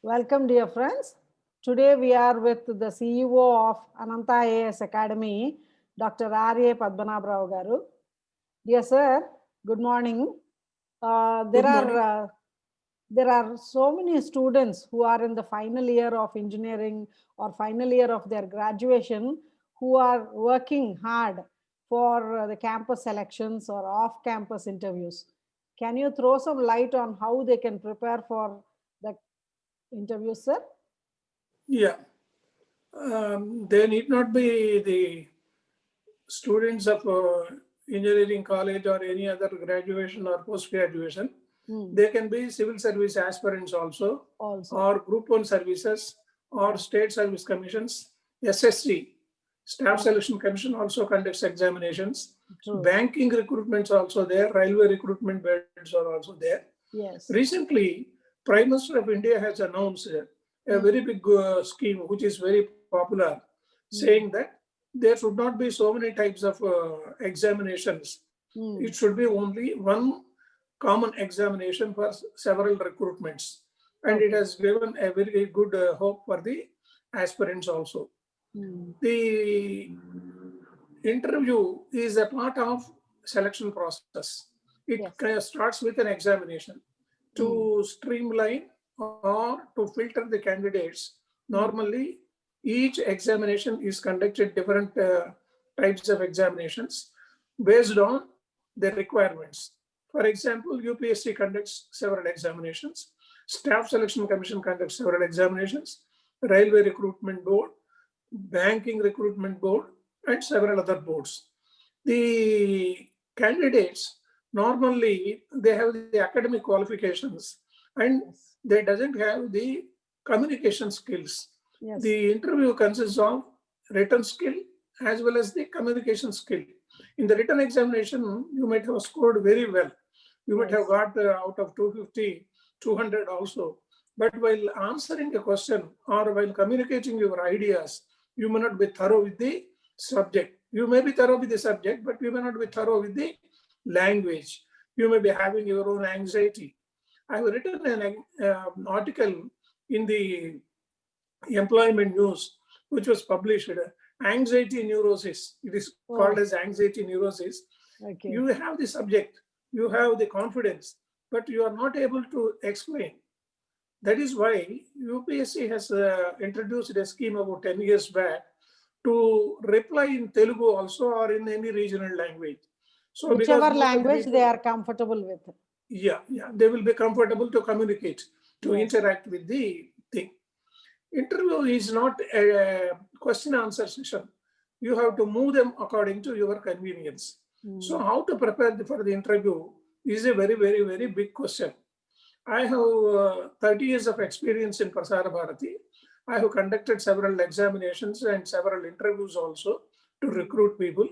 Welcome, dear friends. Today we are with the CEO of Ananta AS Academy, Dr. R.A. Padmanabhrao Garu. Dear sir, good morning. Uh, Good there are morning. uh, there are so many students who are in the final year of engineering or final year of their graduation who are working hard for the campus selections or off campus interviews. Can you throw some light on how they can prepare for the interviews, sir? Yeah, they need not be the students of engineering college or any other graduation or post graduation. They can be civil service aspirants also, Also. or group 1 services, or state service commissions. SSC, Staff Selection Commission, also conducts examinations. True. Banking recruitments are also there. Railway recruitment bids are also there. Yes. Recently, Prime Minister of India has announced a very big scheme, which is very popular, saying that there should not be so many types of examinations. It should be only one common examination for several recruitments. And it has given a very good hope for the aspirants also. The interview is a part of selection process. It starts with an examination to streamline or to filter the candidates. Normally, each examination is conducted different types of examinations based on the requirements. For example, UPSC conducts several examinations, Staff Selection Commission conducts several examinations, Railway Recruitment Board, Banking Recruitment Board, and several other boards. The candidates normally they have the academic qualifications and they doesn't have the communication skills. The interview consists of written skill as well as the communication skill. In the written examination, you might have scored very well. You might have got out of 250, 200 also. But while answering a question or while communicating your ideas, you may not be thorough with the subject. You may be thorough with the subject, but you may not be thorough with the language. You may be having your own anxiety. I have written an article in the Employment News, which was published. Anxiety neurosis. It is called as anxiety neurosis. You have the subject, you have the confidence, but you are not able to explain. That is why UPSC has introduced a scheme about 10 years back to reply in Telugu also or in any regional language. So whichever language they are comfortable with. Yeah, they will be comfortable to communicate, to interact with the thing. Interview is not a question answer session. You have to move them according to your convenience. So how to prepare for the interview is a very, very, very big question. I have 30 years of experience in Prasara Bharati. I have conducted several examinations and several interviews also to recruit people.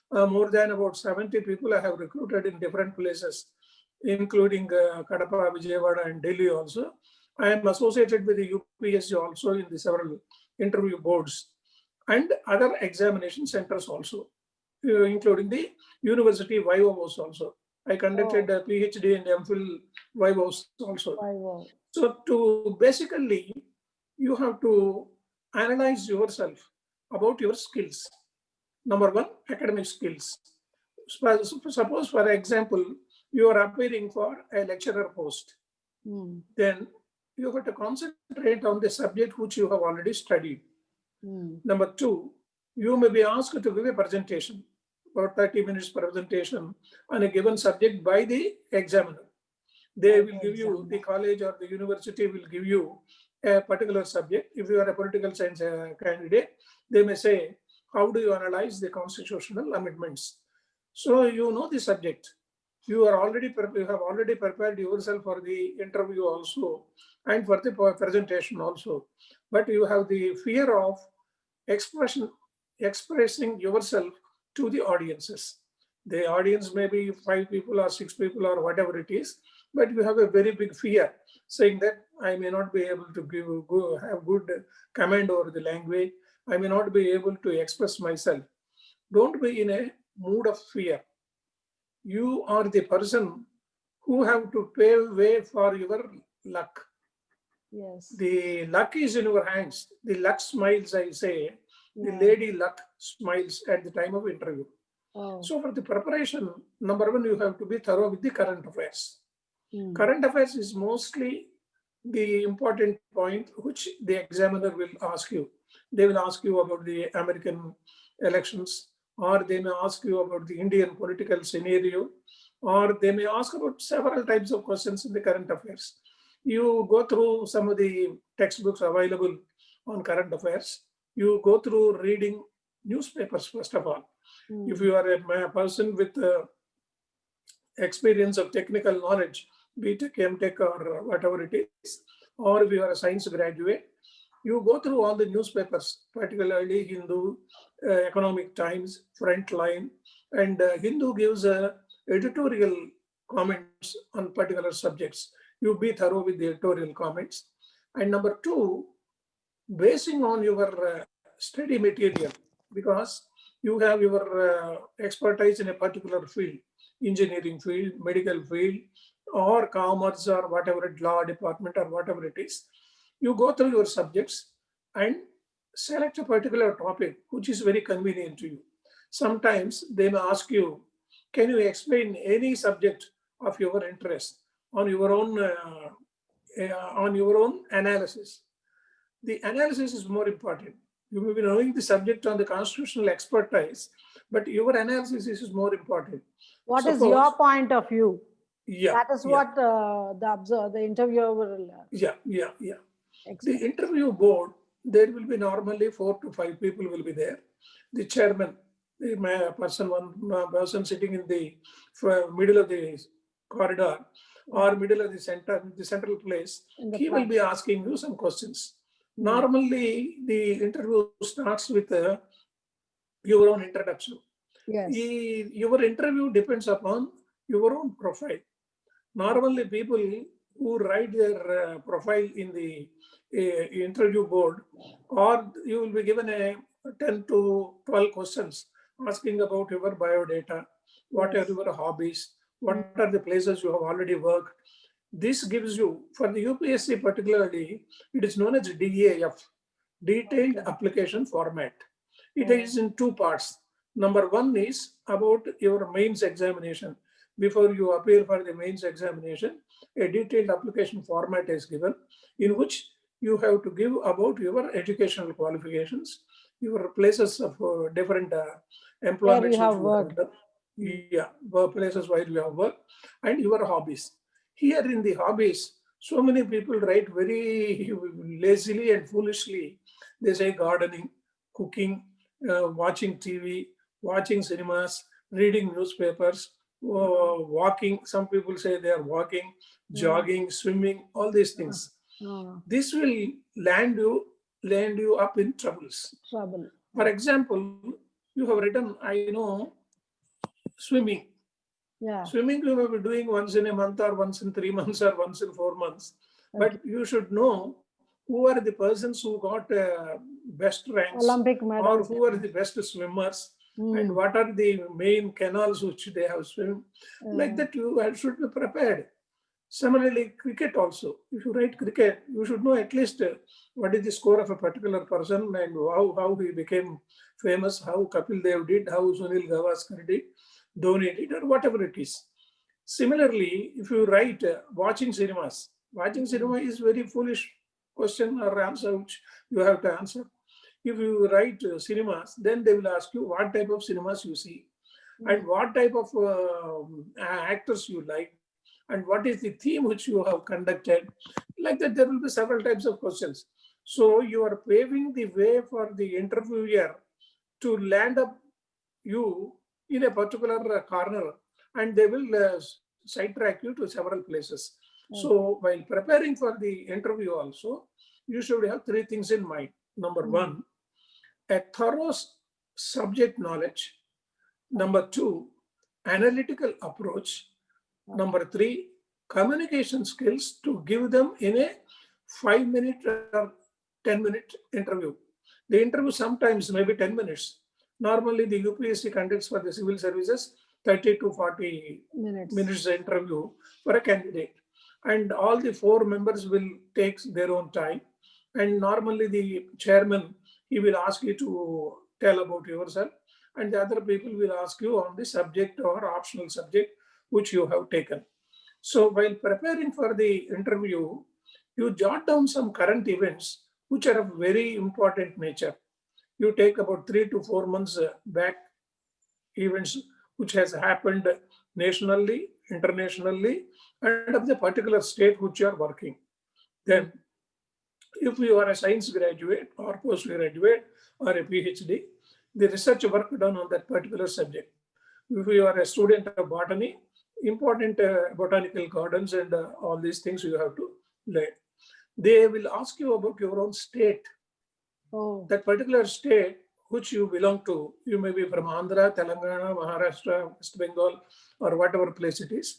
More than about 70 people I have recruited in different places, including Kadapa, Vijayawada, and Delhi also. I am associated with the UPSC also in the several interview boards and other examination centers also, including the university VIVOs also. I conducted a PhD and MPhil VIVOs also. So to basically, you have to analyze yourself about your skills. Number one, academic skills. Suppose, for example, you are appearing for a lecturer post. Then you have to concentrate on the subject which you have already studied. Number two, you may be asked to give a presentation, about 30 minutes presentation on a given subject by the examiner. They will give you, the college or the university will give you a particular subject. If you are a political science candidate, they may say, how do you analyze the constitutional amendments? So you know the subject. You have already prepared yourself for the interview also and for the presentation also. But you have the fear of expressing yourself to the audiences. The audience may be 5 people or 6 people or whatever it is, but you have a very big fear saying that I may not be able to have good command over the language. I may not be able to express myself. Don't be in a mood of fear. You are the person who have to pave way for your luck. Yes. The luck is in your hands. The luck smiles, I say. The Yeah. lady luck smiles at the time of interview. Oh. So for the preparation, number one, you have to be thorough with the current affairs. Mm. Current affairs is mostly the important point which the examiner will ask you. They will ask you about the American elections, or they may ask you about the Indian political scenario, or they may ask about several types of questions in the current affairs. You go through some of the textbooks available on current affairs. You go through reading newspapers, first of all. If you are a person with experience of technical knowledge, BTech, MTech, or whatever it is, or if you are a science graduate, you go through all the newspapers, particularly Hindu, Economic Times, Frontline, and Hindu gives editorial comments on particular subjects. You be thorough with the editorial comments. And number two, basing on your study material, because you have your expertise in a particular field, engineering field, medical field, or commerce, or whatever, law department, or whatever it is. You go through your subjects and select a particular topic which is very convenient to you. Sometimes they may ask you, can you explain any subject of your interest on your own analysis? The analysis is more important. You may be knowing the subject on the constitutional expertise, but your analysis is more important. What is your point of view? Yeah, that is what the interviewer will The interview board, there will be normally 4 to 5 people will be there. The chairman, one person sitting in the middle of the corridor or middle of the central place, he will be asking you some questions. Normally, the interview starts with your own introduction. Yes. Your interview depends upon your own profile. Normally, people who write their profile in the interview board, or you will be given a 10 to 12 questions asking about your biodata, what are your hobbies, what are the places you have already worked. This gives you, for the UPSC particularly, it is known as DAF, Detailed Application Format. It is in 2 parts. Number one is about your mains examination. Before you appear for the mains examination, a detailed application format is given, in which you have to give about your educational qualifications, your places of different employments where you have worked. Places where you have worked, and your hobbies. Here in the hobbies, so many people write very lazily and foolishly. They say gardening, cooking, watching TV, watching cinemas, reading newspapers, walking. Some people say they are walking, jogging, swimming, all these things. This will land you up in troubles. For example, you have written, I know, swimming. Swimming you may be doing once in a month, or once in 3 months, or once in 4 months. But you should know who are the persons who got best ranks, Olympic medals, or who are the best swimmers, and what are the main canals which they have swum. Like that, you should be prepared. Similarly, cricket also. If you write cricket, you should know at least what is the score of a particular person, and how he became famous, how Kapil Dev did, how Sunil Gavaskar did, Dhoni did, or whatever it is. Similarly, if you write watching cinemas is very foolish question or answer which you have to answer. If you write cinemas, then they will ask you what type of cinemas you see, and what type of actors you like, and what is the theme which you have conducted. Like that, there will be several types of questions. So you are paving the way for the interviewer to land up you in a particular corner, and they will sidetrack you to several places. So while preparing for the interview also, you should have 3 things in mind. Number one, a thorough subject knowledge. Number two, analytical approach. Number three, communication skills to give them in a 5-minute or 10-minute interview. The interview sometimes may be 10 minutes. Normally, the UPSC conducts for the civil services 30 to 40 minutes interview for a candidate. and all the four members will take their own time. And normally the chairman, he will ask you to tell about yourself, and the other people will ask you on the subject or optional subject which you have taken. So while preparing for the interview, you jot down some current events which are of very important nature. You take about 3 to 4 months back events which has happened nationally, internationally, and of the particular state which you are working. Then, if you are a science graduate or postgraduate or a PhD, the research work done on that particular subject. If you are a student of botany, important botanical gardens and all these things you have to learn. They will ask you about your own state. Oh. That particular state which you belong to, you may be from Andhra, Telangana, Maharashtra, West Bengal, or whatever place it is.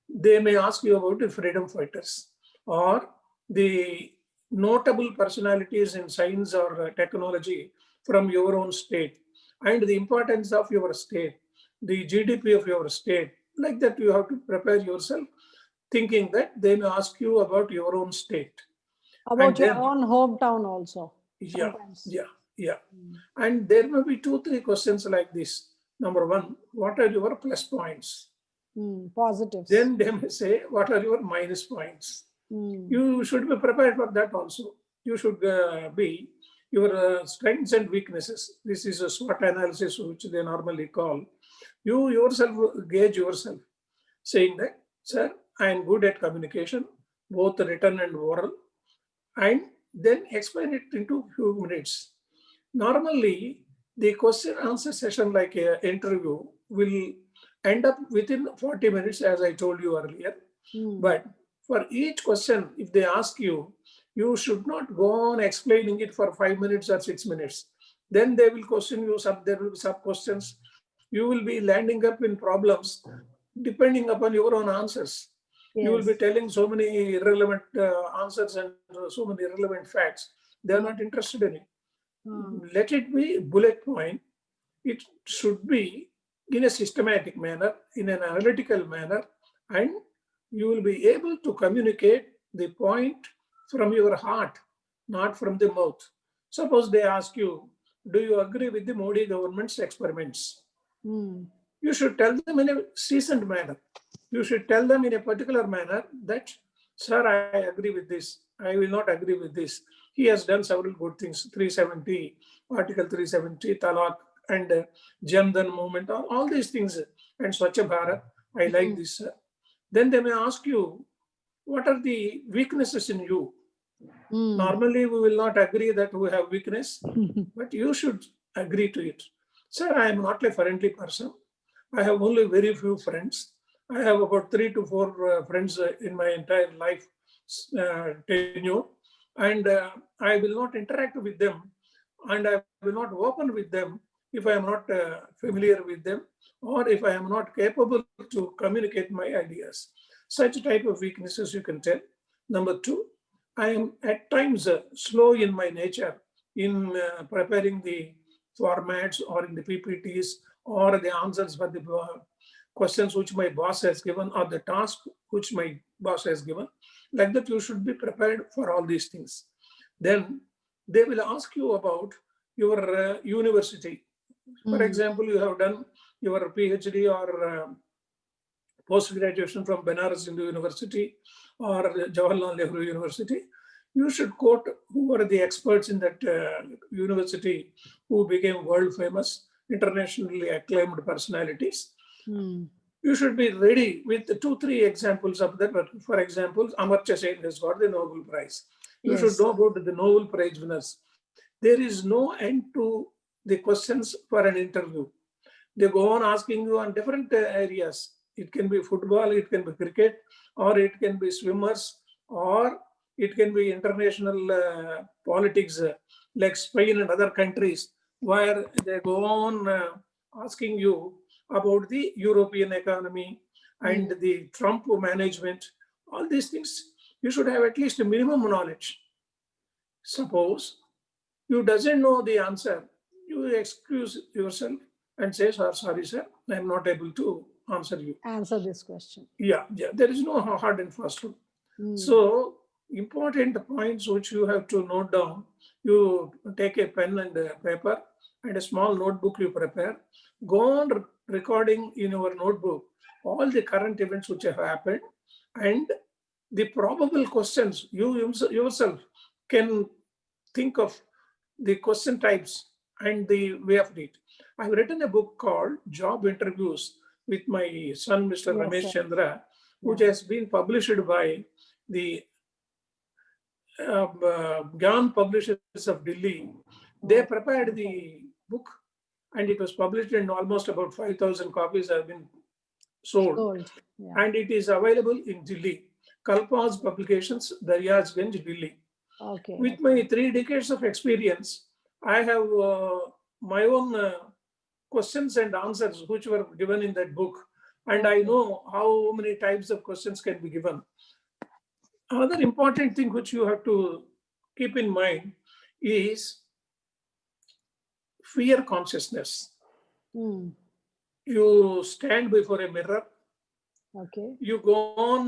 They may ask you about the freedom fighters or the notable personalities in science or technology from your own state, and the importance of your state, the GDP of your state. Like that, you have to prepare yourself, thinking that they may ask you about your own state. About your own hometown also. Yeah, Sometimes. yeah. And there may be 2-3 questions like this. Number one, what are your plus points? Positives. Then they may say, what are your minus points? You should be prepared for that also. You should be your strengths and weaknesses. This is a SWOT analysis, which they normally call. You yourself gauge yourself, saying that, sir, I am good at communication, both written and oral, and then explain it into few minutes. Normally, the question answer session, like an interview, will end up within 40 minutes, as I told you earlier. But for each question, if they ask you, you should not go on explaining it for 5 minutes or 6 minutes. Then they will question you, there will be sub questions. You will be landing up in problems depending upon your own answers. Yes. You will be telling so many irrelevant answers and so many irrelevant facts. They are not interested in it. Let it be bullet point. It should be in a systematic manner, in an analytical manner, and you will be able to communicate the point from your heart, not from the mouth. Suppose they ask you, do you agree with the Modi government's experiments? You should tell them in a seasoned manner. You should tell them in a particular manner that, sir, I agree with this. I will not agree with this. He has done several good things, 370, Article 370, Talak, and Jan Dhan movement, all these things, and Swachh Bharat, I like this. Then they may ask you, what are the weaknesses in you? Normally, we will not agree that we have weakness, but you should agree to it. Sir, I am not a friendly person. I have only very few friends. I have about 3 to 4 friends in my entire life tenure, and I will not interact with them, and I will not open with them if I am not familiar with them, or if I am not capable to communicate my ideas. Such type of weaknesses you can tell. Number two, I am at times slow in my nature in preparing the formats or in the PPTs or the answers for the questions which my boss has given or the task which my boss has given. Like that, you should be prepared for all these things. Then they will ask you about your university. For example, you have done your PhD or post-graduation from Banaras Hindu University or Jawaharlal Nehru University. You should quote who are the experts in that university who became world famous, internationally acclaimed personalities. You should be ready with 2-3 examples of that. For example, Amartya Sen has got the Nobel Prize. You should know about the Nobel Prize winners. There is no end to the questions for an interview. They go on asking you on different areas. It can be football, it can be cricket, or it can be swimmers, or it can be international politics like Spain and other countries, where they go on asking you about the European economy and the Trump management. All these things, you should have at least a minimum knowledge. Suppose you doesn't know the answer, you excuse yourself and say, sorry, sir, I am not able to answer you. Answer this question. Yeah. There is no hard and fast rule. So important points which you have to note down. You take a pen and a paper and a small notebook you prepare. Go on recording in your notebook all the current events which have happened and the probable questions. You yourself can think of the question types and the way of it. I've written a book called Job Interviews with my son, Mr. Yes, Ramesh sir. Chandra, which Yeah. has been published by the Gyan Publishers of Delhi. They Oh, prepared okay. the book and it was published and almost about 5,000 copies have been sold. Sold. Yeah. And it is available in Delhi. Kalpaz Publications, Daryasganj, Delhi. Okay. With my 3 decades of experience, I have my own questions and answers which were given in that book. And I Okay. know how many types of questions can be given. Another important thing which you have to keep in mind is fear consciousness. Mm. You stand before a mirror, Okay. you go on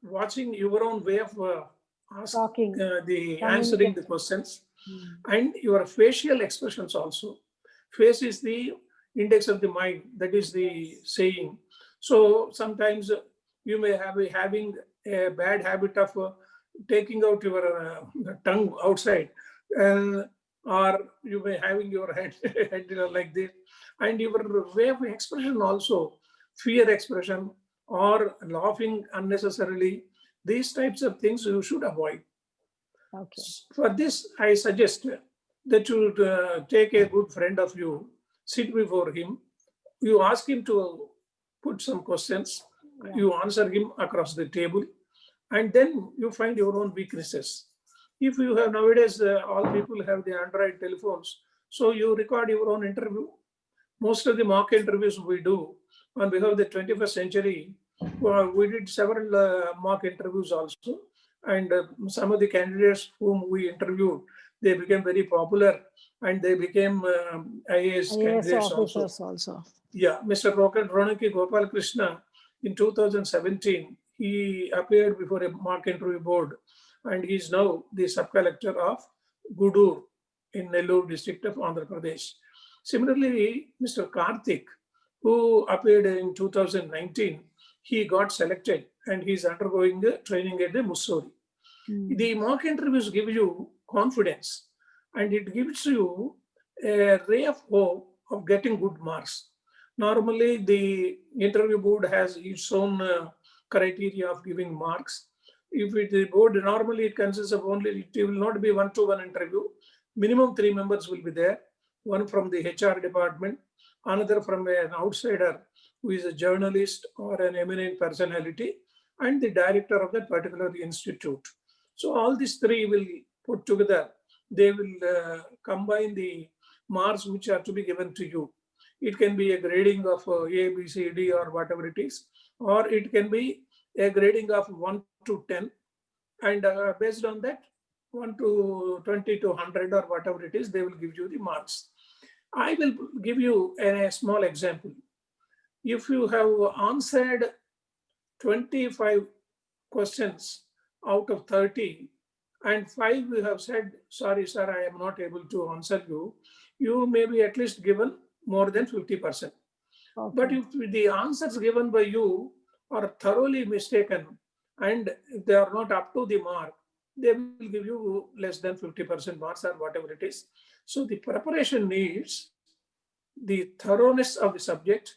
watching your own way of Talking, answering the communicating. questions Mm. and your facial expressions also. Face is the index of the mind, that is the Yes. saying. So sometimes you may have having a bad habit of taking out your tongue outside, or you may having your head, head like this, and your way of expression also, fear expression or laughing unnecessarily. These types of things you should avoid. Okay. For this, I suggest that you take a good friend of you, sit before him, you ask him to put some questions, Yeah. you answer him across the table, and then you find your own weaknesses. If you have nowadays, all people have the Android telephones, so you record your own interview. Most of the mock interviews we do on behalf of the 21st century, we did several mock interviews also. And some of the candidates whom we interviewed, they became very popular and they became IAS IAS candidates also. officers also. Yeah, Mr. Ronaki Gopal Krishna, in 2017, he appeared before a mock interview board and he is now the sub-collector of Gudur in Nellore district of Andhra Pradesh. Similarly, Mr. Karthik, who appeared in 2019, he got selected and he is undergoing the training at the Mussoorie. Mm. The mock interviews give you confidence and it gives you a ray of hope of getting good marks. Normally, the interview board has its own criteria of giving marks. If the board normally it consists of only, it will not be one-to-one interview. Minimum 3 members will be there. One from the HR department, another from an outsider who is a journalist or an eminent personality, and the director of that particular institute. So all these 3 will put together. They will combine the marks which are to be given to you. It can be a grading of A, B, C, D, or whatever it is, or it can be a grading of 1 to 10, and based on that, 1 to 20 to 100 or whatever it is, they will give you the marks. I will give you a small example. If you have answered 25 questions out of 30 and 5 you have said, sorry, sir, I am not able to answer you, you may be at least given more than 50%. Okay. But if the answers given by you are thoroughly mistaken and if they are not up to the mark, they will give you less than 50% marks or whatever it is. So the preparation needs the thoroughness of the subject,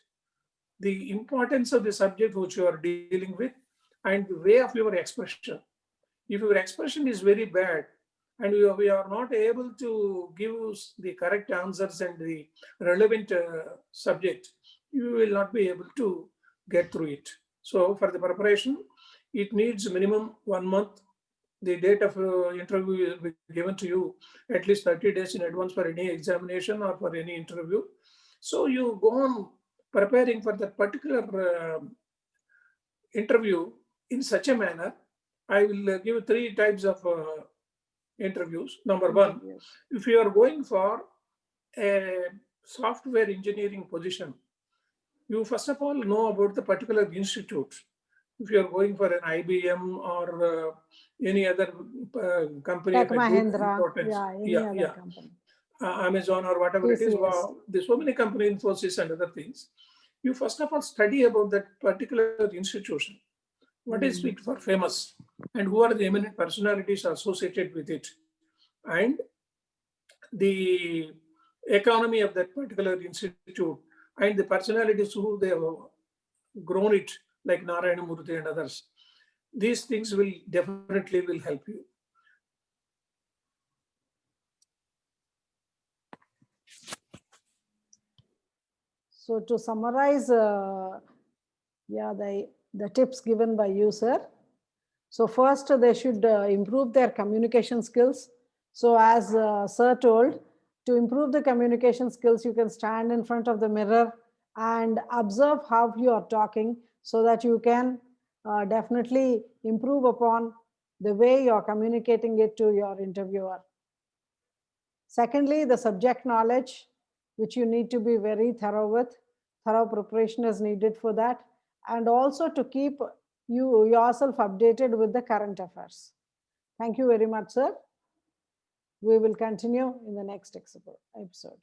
the importance of the subject which you are dealing with, and the way of your expression. If your expression is very bad and we are not able to give the correct answers and the relevant subject, you will not be able to get through it. So for the preparation, it needs minimum 1 month. The date of interview will be given to you at least 30 days in advance for any examination or for any interview. So you go on preparing for that particular interview in such a manner. I will give 3 types of interviews. Number 1, if you are going for a software engineering position, you first of all know about the particular institute if you are going for an IBM or any other company Tech of a good Mahindra, importance, yeah, any other company. Amazon or whatever it is, TCS. there's so many companies, Infosys and other things. You first of all study about that particular institution. What is it for famous, and who are the eminent personalities associated with it, and the economy of that particular institute, and the personalities who they have grown it, like Narayana Murthy and others. These things will definitely will help you. So to summarize, the tips given by you, sir. So first, they should improve their communication skills. So as sir told, to improve the communication skills, you can stand in front of the mirror and observe how you are talking, so that you can definitely improve upon the way you are communicating it to your interviewer. Secondly, the subject knowledge, which you need to be very thorough with. Thorough preparation is needed for that. And also to keep you yourself updated with the current affairs. Thank you very much, sir. We will continue in the next episode.